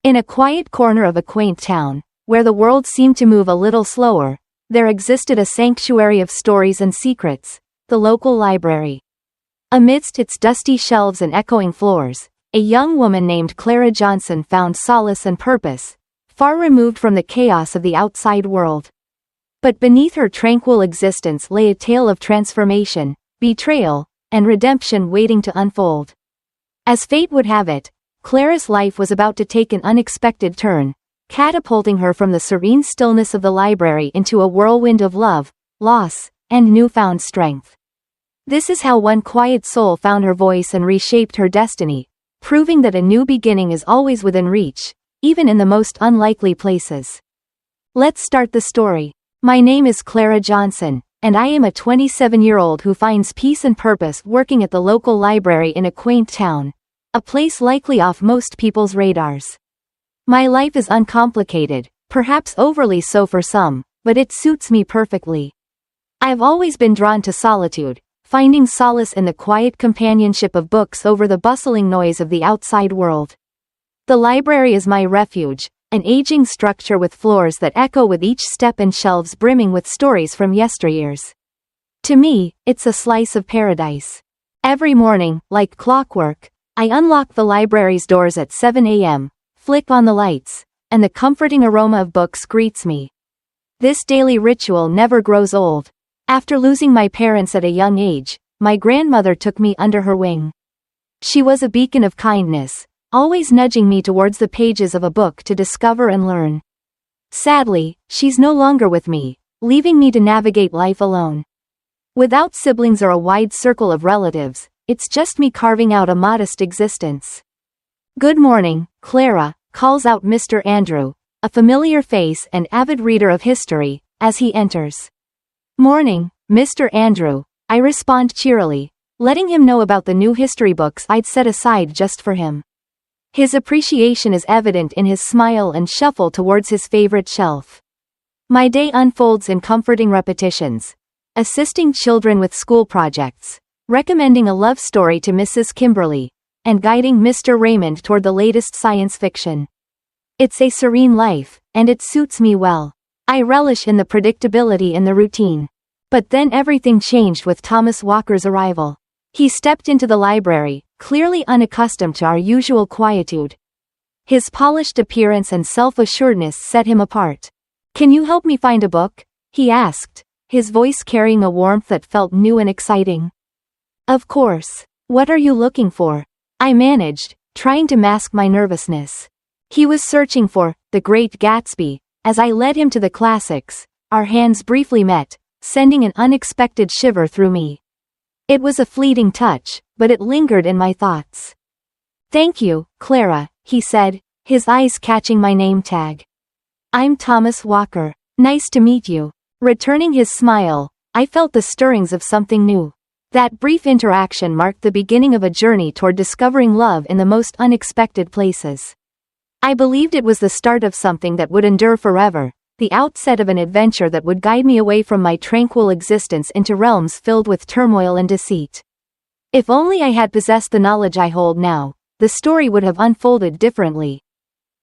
In a quiet corner of a quaint town, where the world seemed to move a little slower, there existed a sanctuary of stories and secrets, the local library. Amidst its dusty shelves and echoing floors, a young woman named Clara Johnson found solace and purpose, far removed from the chaos of the outside world. But beneath her tranquil existence lay a tale of transformation, betrayal, and redemption waiting to unfold. As fate would have it, Clara's life was about to take an unexpected turn, catapulting her from the serene stillness of the library into a whirlwind of love, loss, and newfound strength. This is how one quiet soul found her voice and reshaped her destiny, proving that a new beginning is always within reach, even in the most unlikely places. Let's start the story. My name is Clara Johnson, and I am a 27-year-old who finds peace and purpose working at the local library in a quaint town, a place likely off most people's radars. My life is uncomplicated, perhaps overly so for some, but it suits me perfectly. I've always been drawn to solitude, finding solace in the quiet companionship of books over the bustling noise of the outside world. The library is my refuge, an aging structure with floors that echo with each step and shelves brimming with stories from yesteryears. To me, it's a slice of paradise. Every morning, like clockwork, I unlock the library's doors at 7 a.m., flick on the lights, and the comforting aroma of books greets me. This daily ritual never grows old. After losing my parents at a young age, my grandmother took me under her wing. She was a beacon of kindness, always nudging me towards the pages of a book to discover and learn. Sadly, she's no longer with me, leaving me to navigate life alone. Without siblings or a wide circle of relatives, it's just me carving out a modest existence. "Good morning, Clara," calls out Mr. Andrew, a familiar face and avid reader of history, as he enters. "Morning, Mr. Andrew," I respond cheerily, letting him know about the new history books I'd set aside just for him. His appreciation is evident in his smile and shuffle towards his favorite shelf. My day unfolds in comforting repetitions, assisting children with school projects, recommending a love story to Mrs. Kimberly, and guiding Mr. Raymond toward the latest science fiction. It's a serene life, and it suits me well. I relish in the predictability and the routine. But then everything changed with Thomas Walker's arrival. He stepped into the library, clearly unaccustomed to our usual quietude. His polished appearance and self-assuredness set him apart. "Can you help me find a book?" he asked, his voice carrying a warmth that felt new and exciting. "Of course. What are you looking for?" I managed, trying to mask my nervousness. He was searching for The Great Gatsby. As I led him to the classics, our hands briefly met, sending an unexpected shiver through me. It was a fleeting touch, but it lingered in my thoughts. "Thank you, Clara," he said, his eyes catching my name tag. "I'm Thomas Walker. Nice to meet you." Returning his smile, I felt the stirrings of something new. That brief interaction marked the beginning of a journey toward discovering love in the most unexpected places. I believed it was the start of something that would endure forever, the outset of an adventure that would guide me away from my tranquil existence into realms filled with turmoil and deceit. If only I had possessed the knowledge I hold now, the story would have unfolded differently.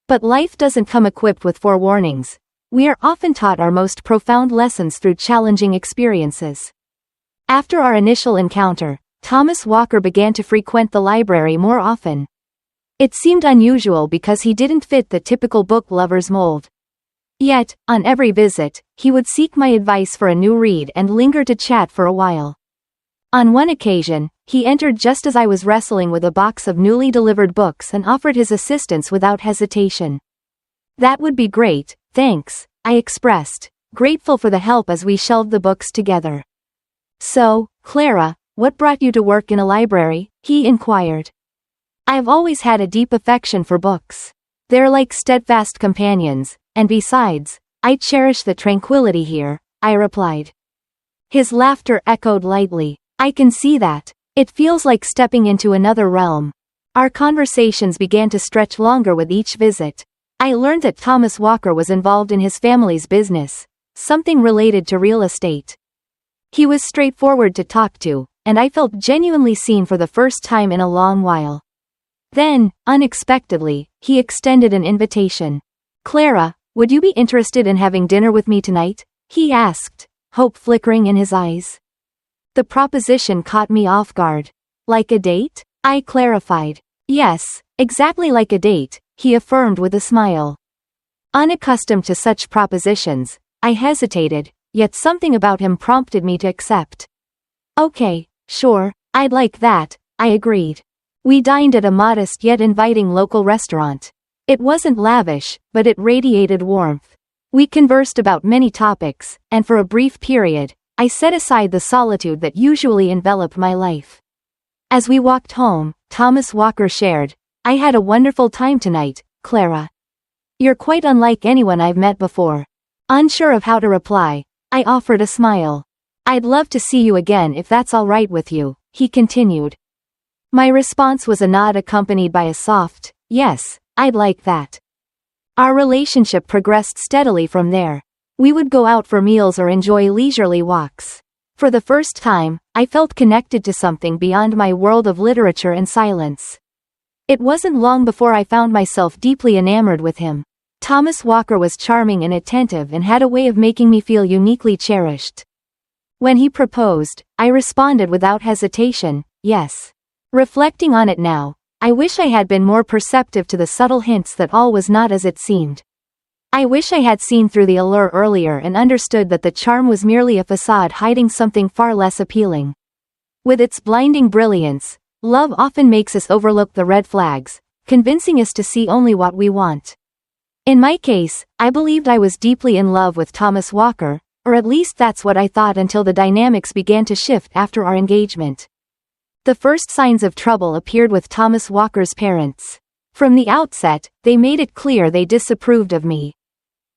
But life doesn't come equipped with forewarnings. We are often taught our most profound lessons through challenging experiences. After our initial encounter, Thomas Walker began to frequent the library more often. It seemed unusual because he didn't fit the typical book lover's mold. Yet, on every visit, he would seek my advice for a new read and linger to chat for a while. On one occasion, he entered just as I was wrestling with a box of newly delivered books and offered his assistance without hesitation. "That would be great, thanks," I expressed, grateful for the help as we shelved the books together. "So, Clara, what brought you to work in a library?" he inquired. "I've always had a deep affection for books. They're like steadfast companions, and besides, I cherish the tranquility here," I replied. His laughter echoed lightly. "I can see that. It feels like stepping into another realm." Our conversations began to stretch longer with each visit. I learned that Thomas Walker was involved in his family's business, something related to real estate. He was straightforward to talk to, and I felt genuinely seen for the first time in a long while. Then, unexpectedly, he extended an invitation. "Clara, would you be interested in having dinner with me tonight?" he asked, hope flickering in his eyes. The proposition caught me off guard. "Like a date?" I clarified. "Yes, exactly like a date," he affirmed with a smile. Unaccustomed to such propositions, I hesitated, yet something about him prompted me to accept. "Okay, sure, I'd like that," I agreed. We dined at a modest yet inviting local restaurant. It wasn't lavish, but it radiated warmth. We conversed about many topics, and for a brief period, I set aside the solitude that usually enveloped my life. As we walked home, Thomas Walker shared, "I had a wonderful time tonight, Clara. You're quite unlike anyone I've met before." Unsure of how to reply, I offered a smile. "I'd love to see you again if that's all right with you," he continued. My response was a nod accompanied by a soft, "Yes, I'd like that." Our relationship progressed steadily from there. We would go out for meals or enjoy leisurely walks. For the first time, I felt connected to something beyond my world of literature and silence. It wasn't long before I found myself deeply enamored with him. Thomas Walker was charming and attentive and had a way of making me feel uniquely cherished. When he proposed, I responded without hesitation, "Yes." Reflecting on it now, I wish I had been more perceptive to the subtle hints that all was not as it seemed. I wish I had seen through the allure earlier and understood that the charm was merely a facade hiding something far less appealing. With its blinding brilliance, love often makes us overlook the red flags, convincing us to see only what we want. In my case, I believed I was deeply in love with Thomas Walker, or at least that's what I thought until the dynamics began to shift after our engagement. The first signs of trouble appeared with Thomas Walker's parents. From the outset, they made it clear they disapproved of me.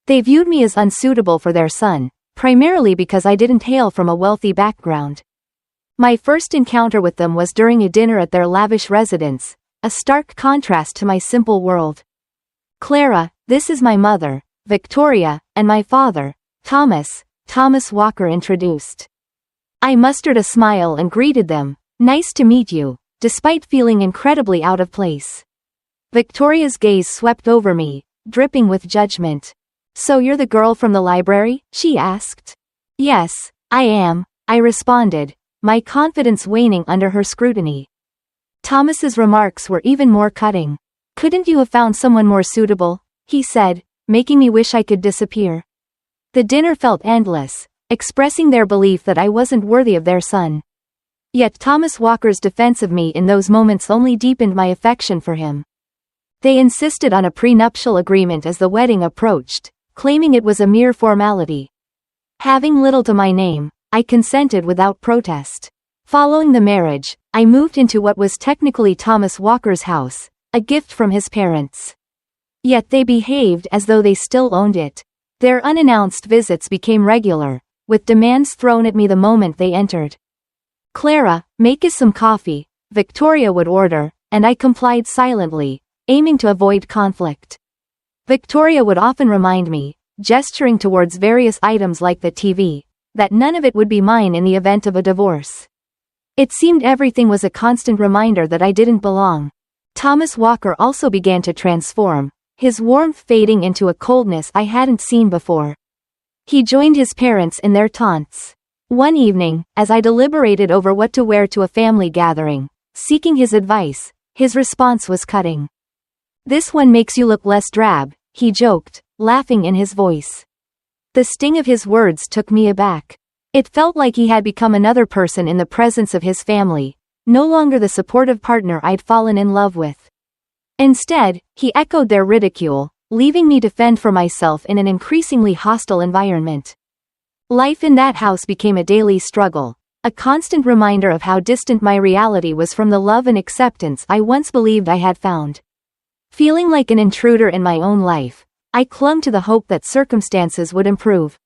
They viewed me as unsuitable for their son, primarily because I didn't hail from a wealthy background. My first encounter with them was during a dinner at their lavish residence, a stark contrast to my simple world. "Clara, this is my mother, Victoria, and my father, Thomas," Thomas Walker introduced. I mustered a smile and greeted them, "Nice to meet you," despite feeling incredibly out of place. Victoria's gaze swept over me, dripping with judgment. "So you're the girl from the library?" she asked. "Yes, I am," I responded, my confidence waning under her scrutiny. Thomas's remarks were even more cutting. "Couldn't you have found someone more suitable?" he said, making me wish I could disappear. The dinner felt endless, expressing their belief that I wasn't worthy of their son. Yet Thomas Walker's defense of me in those moments only deepened my affection for him. They insisted on a prenuptial agreement as the wedding approached, claiming it was a mere formality. Having little to my name, I consented without protest. Following the marriage, I moved into what was technically Thomas Walker's house, a gift from his parents. Yet they behaved as though they still owned it. Their unannounced visits became regular, with demands thrown at me the moment they entered. "Clara, make us some coffee," Victoria would order, and I complied silently, aiming to avoid conflict. Victoria would often remind me, gesturing towards various items like the TV, that none of it would be mine in the event of a divorce. It seemed everything was a constant reminder that I didn't belong. Thomas Walker also began to transform, his warmth fading into a coldness I hadn't seen before. He joined his parents in their taunts. One evening, as I deliberated over what to wear to a family gathering, seeking his advice, his response was cutting. "This one makes you look less drab," he joked, laughing in his voice. The sting of his words took me aback. It felt like he had become another person in the presence of his family, no longer the supportive partner I'd fallen in love with. Instead, he echoed their ridicule, leaving me to fend for myself in an increasingly hostile environment. Life in that house became a daily struggle, a constant reminder of how distant my reality was from the love and acceptance I once believed I had found. Feeling like an intruder in my own life, I clung to the hope that circumstances would improve.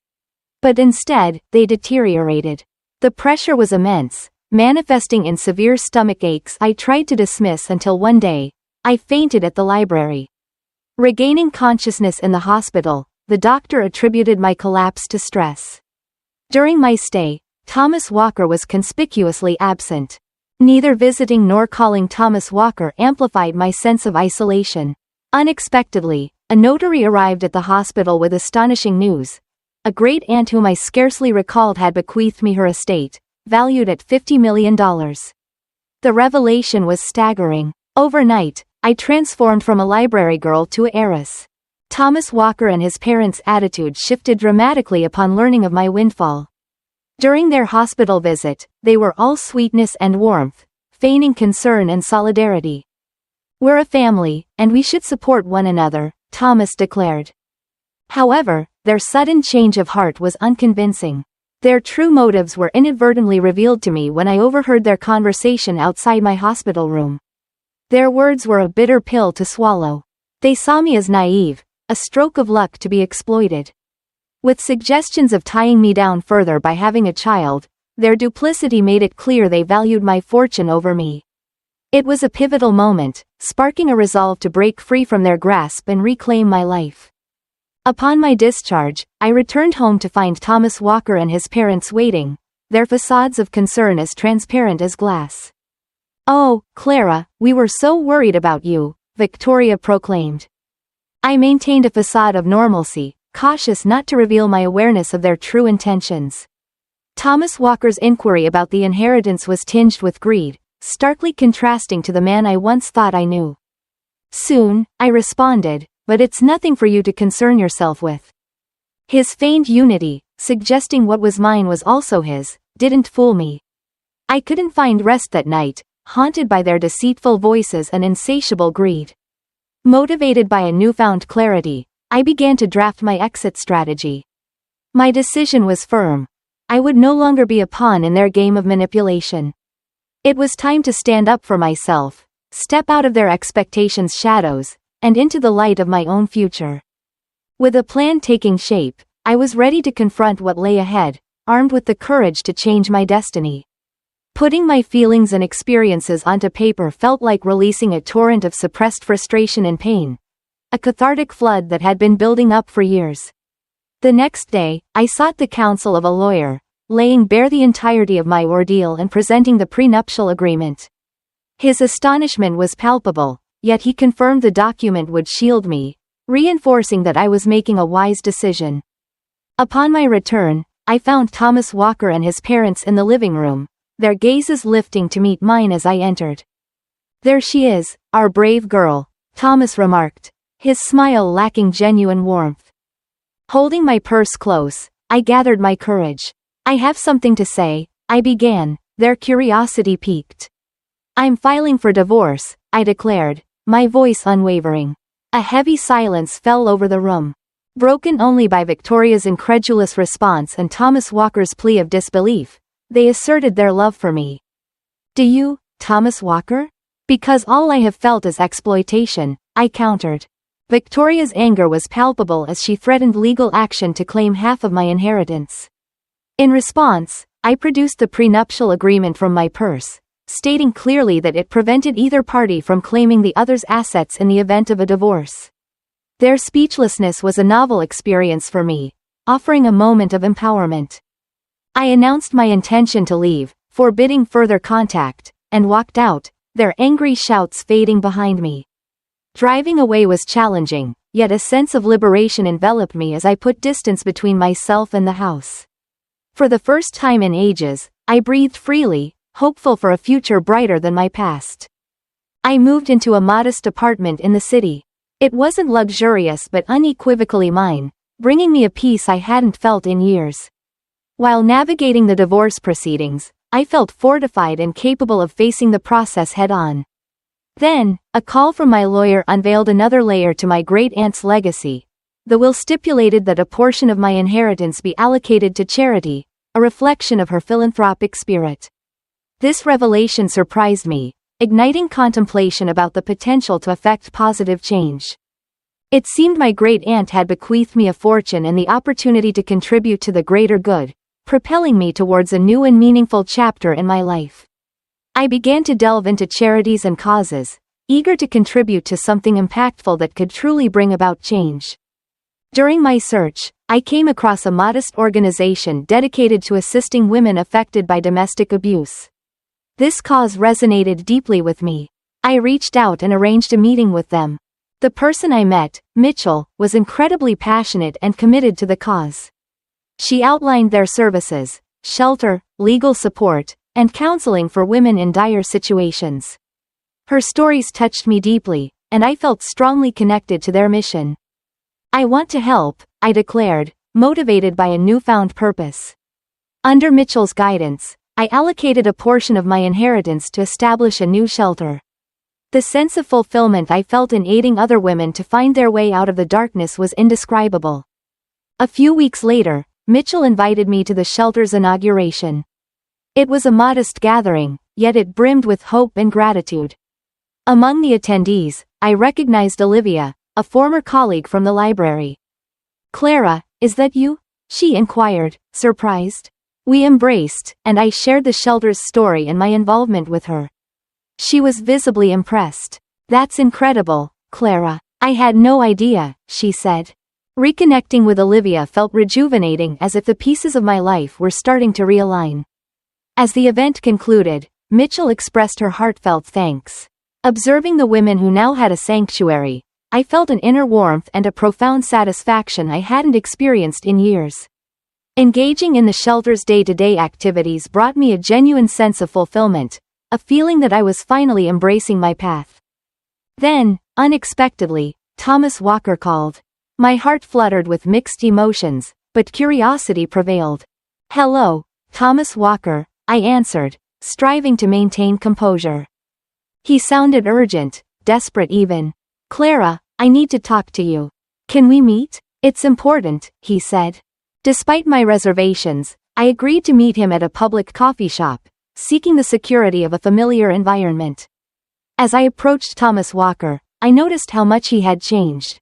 But instead, they deteriorated. The pressure was immense, manifesting in severe stomach aches I tried to dismiss until one day, I fainted at the library. Regaining consciousness in the hospital, the doctor attributed my collapse to stress. During my stay, Thomas Walker was conspicuously absent. Neither visiting nor calling Thomas Walker amplified my sense of isolation. Unexpectedly, a notary arrived at the hospital with astonishing news. A great-aunt whom I scarcely recalled had bequeathed me her estate, valued at $50 million. The revelation was staggering. Overnight, I transformed from a library girl to an heiress. Thomas Walker and his parents' attitude shifted dramatically upon learning of my windfall. During their hospital visit, they were all sweetness and warmth, feigning concern and solidarity. "We're a family, and we should support one another," Thomas declared. However, their sudden change of heart was unconvincing. Their true motives were inadvertently revealed to me when I overheard their conversation outside my hospital room. Their words were a bitter pill to swallow. They saw me as naive, a stroke of luck to be exploited. With suggestions of tying me down further by having a child, their duplicity made it clear they valued my fortune over me. It was a pivotal moment, sparking a resolve to break free from their grasp and reclaim my life. Upon my discharge, I returned home to find Thomas Walker and his parents waiting, their facades of concern as transparent as glass. "Oh, Clara, we were so worried about you," Victoria proclaimed. I maintained a facade of normalcy, cautious not to reveal my awareness of their true intentions. Thomas Walker's inquiry about the inheritance was tinged with greed, starkly contrasting to the man I once thought I knew. "Soon," I responded, "but it's nothing for you to concern yourself with." His feigned unity, suggesting what was mine was also his, didn't fool me. I couldn't find rest that night, haunted by their deceitful voices and insatiable greed. Motivated by a newfound clarity, I began to draft my exit strategy. My decision was firm. I would no longer be a pawn in their game of manipulation. It was time to stand up for myself, step out of their expectations' shadows, and into the light of my own future. With a plan taking shape, I was ready to confront what lay ahead, armed with the courage to change my destiny. Putting my feelings and experiences onto paper felt like releasing a torrent of suppressed frustration and pain, a cathartic flood that had been building up for years. The next day, I sought the counsel of a lawyer, laying bare the entirety of my ordeal and presenting the prenuptial agreement. His astonishment was palpable, yet he confirmed the document would shield me, reinforcing that I was making a wise decision. Upon my return, I found Thomas Walker and his parents in the living room, their gazes lifting to meet mine as I entered. "There she is, our brave girl," Thomas remarked, his smile lacking genuine warmth. Holding my purse close, I gathered my courage. "I have something to say," I began, their curiosity piqued. "I'm filing for divorce," I declared, my voice unwavering. A heavy silence fell over the room, broken only by Victoria's incredulous response and Thomas Walker's plea of disbelief. They asserted their love for me. "Do you, Thomas Walker? Because all I have felt is exploitation," I countered. Victoria's anger was palpable as she threatened legal action to claim half of my inheritance. In response, I produced the prenuptial agreement from my purse, stating clearly that it prevented either party from claiming the other's assets in the event of a divorce. Their speechlessness was a novel experience for me, offering a moment of empowerment. I announced my intention to leave, forbidding further contact, and walked out, their angry shouts fading behind me. Driving away was challenging, yet a sense of liberation enveloped me as I put distance between myself and the house. For the first time in ages, I breathed freely, hopeful for a future brighter than my past. I moved into a modest apartment in the city. It wasn't luxurious but unequivocally mine, bringing me a peace I hadn't felt in years. While navigating the divorce proceedings, I felt fortified and capable of facing the process head-on. Then, a call from my lawyer unveiled another layer to my great-aunt's legacy. The will stipulated that a portion of my inheritance be allocated to charity, a reflection of her philanthropic spirit. This revelation surprised me, igniting contemplation about the potential to effect positive change. It seemed my great-aunt had bequeathed me a fortune and the opportunity to contribute to the greater good, propelling me towards a new and meaningful chapter in my life. I began to delve into charities and causes, eager to contribute to something impactful that could truly bring about change. During my search, I came across a modest organization dedicated to assisting women affected by domestic abuse. This cause resonated deeply with me. I reached out and arranged a meeting with them. The person I met, Mitchell, was incredibly passionate and committed to the cause. She outlined their services: shelter, legal support, and counseling for women in dire situations. Her stories touched me deeply, and I felt strongly connected to their mission. I want to help, I declared, motivated by a newfound purpose. Under Mitchell's guidance, I allocated a portion of my inheritance to establish a new shelter. The sense of fulfillment I felt in aiding other women to find their way out of the darkness was indescribable. A few weeks later, Mitchell invited me to the shelter's inauguration. It was a modest gathering, yet it brimmed with hope and gratitude. Among the attendees, I recognized Olivia, a former colleague from the library. "Clara, is that you?" she inquired, surprised. We embraced, and I shared the shelter's story and my involvement with her. She was visibly impressed. "That's incredible, Clara. I had no idea," she said. Reconnecting with Olivia felt rejuvenating, as if the pieces of my life were starting to realign. As the event concluded, Mitchell expressed her heartfelt thanks. Observing the women who now had a sanctuary, I felt an inner warmth and a profound satisfaction I hadn't experienced in years. Engaging in the shelter's day-to-day activities brought me a genuine sense of fulfillment, a feeling that I was finally embracing my path. Then, unexpectedly, Thomas Walker called. My heart fluttered with mixed emotions, but curiosity prevailed. "Hello, Thomas Walker," I answered, striving to maintain composure. He sounded urgent, desperate even. "Clara, I need to talk to you. Can we meet? It's important," he said. Despite my reservations, I agreed to meet him at a public coffee shop, seeking the security of a familiar environment. As I approached Thomas Walker, I noticed how much he had changed.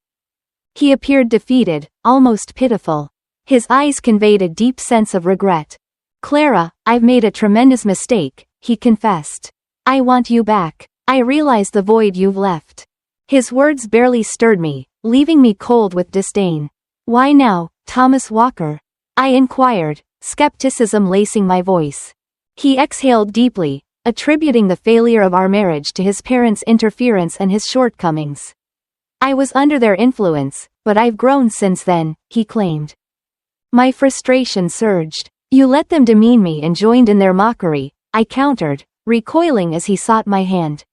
He appeared defeated, almost pitiful. His eyes conveyed a deep sense of regret. "Clara, I've made a tremendous mistake," he confessed. "I want you back. I realize the void you've left." His words barely stirred me, leaving me cold with disdain. "Why now, Thomas Walker?" I inquired, skepticism lacing my voice. He exhaled deeply, attributing the failure of our marriage to his parents' interference and his shortcomings. "I was under their influence, but I've grown since then," he claimed. My frustration surged. "You let them demean me and joined in their mockery," I countered, recoiling as he sought my hand.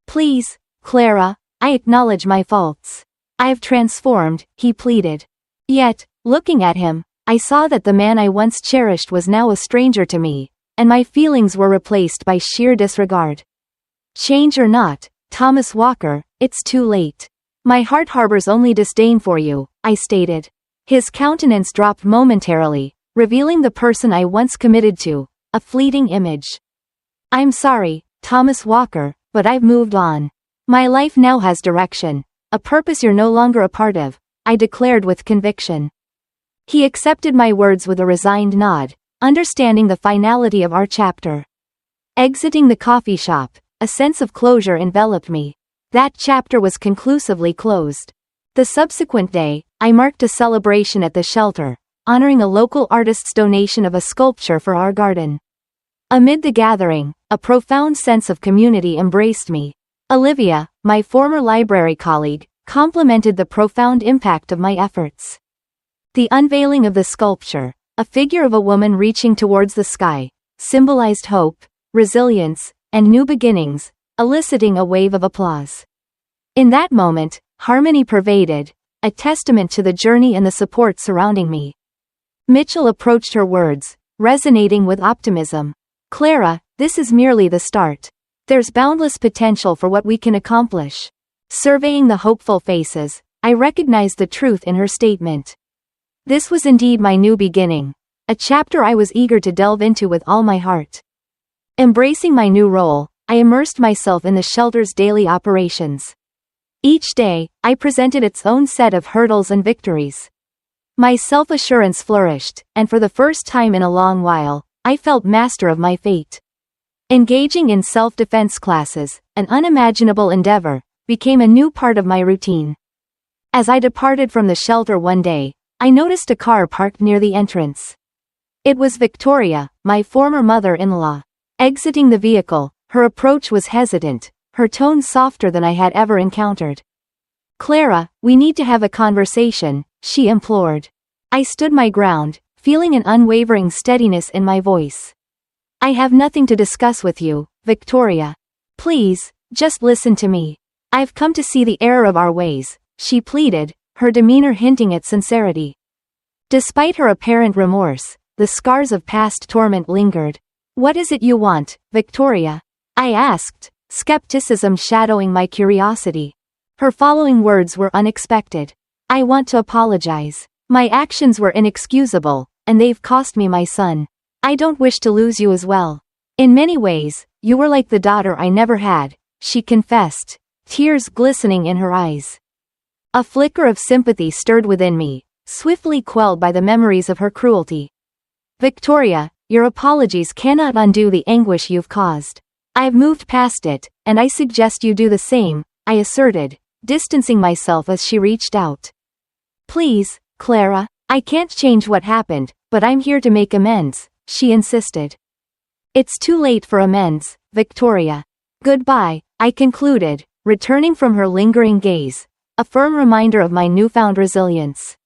"Please, Clara, I acknowledge my faults. I've transformed," he pleaded. Yet, looking at him, I saw that the man I once cherished was now a stranger to me, and my feelings were replaced by sheer disregard. "Change or not, Thomas Walker, it's too late. My heart harbors only disdain for you," I stated. His countenance dropped momentarily, revealing the person I once committed to, a fleeting image. "I'm sorry, Thomas Walker, but I've moved on. My life now has direction, a purpose you're no longer a part of," I declared with conviction. He accepted my words with a resigned nod, understanding the finality of our chapter. Exiting the coffee shop, a sense of closure enveloped me. That chapter was conclusively closed. The subsequent day, I marked a celebration at the shelter, honoring a local artist's donation of a sculpture for our garden. Amid the gathering, a profound sense of community embraced me. Olivia, my former library colleague, complimented the profound impact of my efforts. The unveiling of the sculpture, a figure of a woman reaching towards the sky, symbolized hope, resilience, and new beginnings, eliciting a wave of applause. In that moment, harmony pervaded, a testament to the journey and the support surrounding me. Mitchell approached her words, resonating with optimism. "Clara, this is merely the start. There's boundless potential for what we can accomplish." Surveying the hopeful faces, I recognized the truth in her statement. This was indeed my new beginning, a chapter I was eager to delve into with all my heart. Embracing my new role, I immersed myself in the shelter's daily operations. Each day, I presented its own set of hurdles and victories. My self-assurance flourished, and for the first time in a long while, I felt master of my fate. Engaging in self-defense classes, an unimaginable endeavor, became a new part of my routine. As I departed from the shelter one day, I noticed a car parked near the entrance. It was Victoria, my former mother-in-law. Exiting the vehicle, her approach was hesitant, her tone softer than I had ever encountered. "Clara, we need to have a conversation," she implored. I stood my ground, feeling an unwavering steadiness in my voice. "I have nothing to discuss with you, Victoria. Please, just listen to me. I've come to see the error of our ways," she pleaded, her demeanor hinting at sincerity. Despite her apparent remorse, the scars of past torment lingered. "What is it you want, Victoria?" I asked, skepticism shadowing my curiosity. Her following words were unexpected. "I want to apologize. My actions were inexcusable, and they've cost me my son. I don't wish to lose you as well. In many ways, you were like the daughter I never had," she confessed, tears glistening in her eyes. A flicker of sympathy stirred within me, swiftly quelled by the memories of her cruelty. "Victoria, your apologies cannot undo the anguish you've caused. I've moved past it, and I suggest you do the same," I asserted, distancing myself as she reached out. "Please, Clara, I can't change what happened, but I'm here to make amends," she insisted. "It's too late for amends, Victoria. Goodbye," I concluded, returning from her lingering gaze, a firm reminder of my newfound resilience.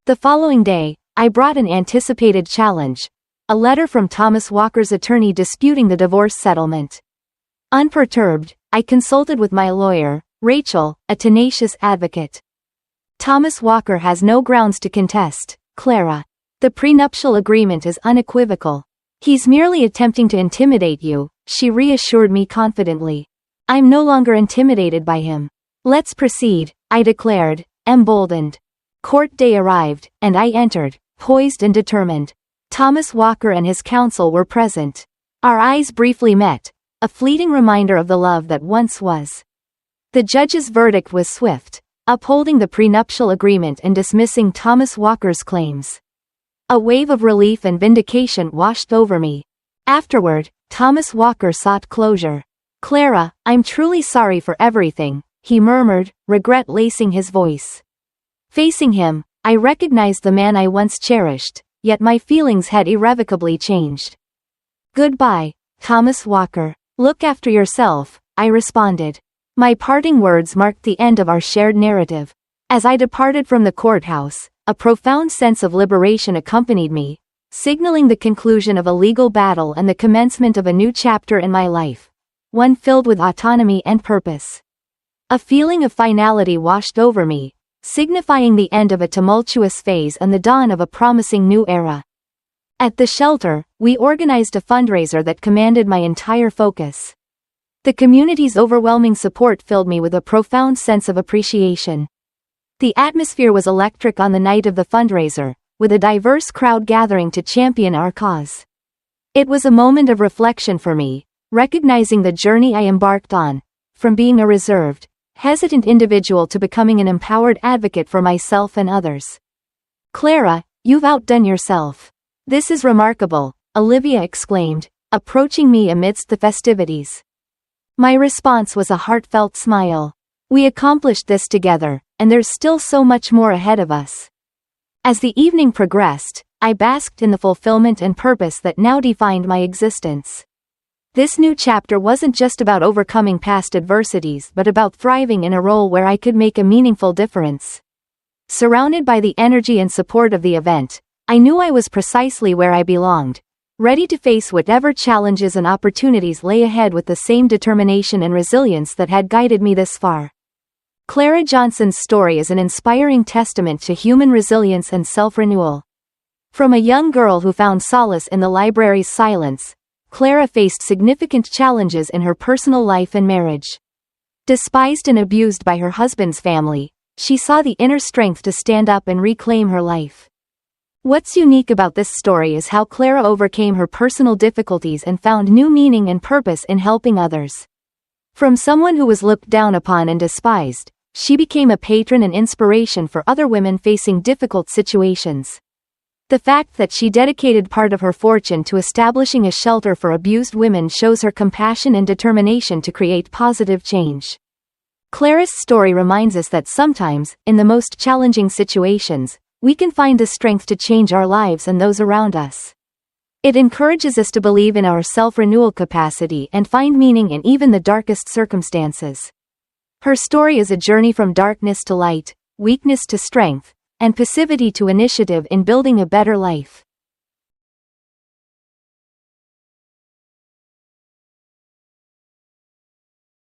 The following day, I brought an anticipated challenge, a letter from Thomas Walker's attorney disputing the divorce settlement. Unperturbed, I consulted with my lawyer, Rachel, a tenacious advocate. "Thomas Walker has no grounds to contest, Clara. The prenuptial agreement is unequivocal. He's merely attempting to intimidate you," she reassured me confidently. "I'm no longer intimidated by him. Let's proceed," I declared, emboldened. Court day arrived, and I entered, poised and determined. Thomas Walker and his counsel were present. Our eyes briefly met, a fleeting reminder of the love that once was. The judge's verdict was swift, upholding the prenuptial agreement and dismissing Thomas Walker's claims. A wave of relief and vindication washed over me. Afterward, Thomas Walker sought closure. "Clara, I'm truly sorry for everything," he murmured, regret lacing his voice. Facing him, I recognized the man I once cherished, yet my feelings had irrevocably changed. "Goodbye, Thomas Walker. Look after yourself," I responded. My parting words marked the end of our shared narrative. As I departed from the courthouse, a profound sense of liberation accompanied me, signaling the conclusion of a legal battle and the commencement of a new chapter in my life, one filled with autonomy and purpose. A feeling of finality washed over me, signifying the end of a tumultuous phase and the dawn of a promising new era. At the shelter, we organized a fundraiser that commanded my entire focus. The community's overwhelming support filled me with a profound sense of appreciation. The atmosphere was electric on the night of the fundraiser, with a diverse crowd gathering to champion our cause. It was a moment of reflection for me, recognizing the journey I embarked on, from being a reserved, hesitant individual to becoming an empowered advocate for myself and others. "Clara, you've outdone yourself. This is remarkable," Olivia exclaimed, approaching me amidst the festivities. My response was a heartfelt smile. We accomplished this together, and there's still so much more ahead of us. As the evening progressed, I basked in the fulfillment and purpose that now defined my existence. This new chapter wasn't just about overcoming past adversities but about thriving in a role where I could make a meaningful difference. Surrounded by the energy and support of the event, I knew I was precisely where I belonged, ready to face whatever challenges and opportunities lay ahead with the same determination and resilience that had guided me this far. Clara Johnson's story is an inspiring testament to human resilience and self-renewal. From a young girl who found solace in the library's silence, Clara faced significant challenges in her personal life and marriage. Despised and abused by her husband's family, she saw the inner strength to stand up and reclaim her life. What's unique about this story is how Clara overcame her personal difficulties and found new meaning and purpose in helping others. From someone who was looked down upon and despised, she became a patron and inspiration for other women facing difficult situations. The fact that she dedicated part of her fortune to establishing a shelter for abused women shows her compassion and determination to create positive change. Clara's story reminds us that sometimes, in the most challenging situations, we can find the strength to change our lives and those around us. It encourages us to believe in our self-renewal capacity and find meaning in even the darkest circumstances. Her story is a journey from darkness to light, weakness to strength, and passivity to initiative in building a better life.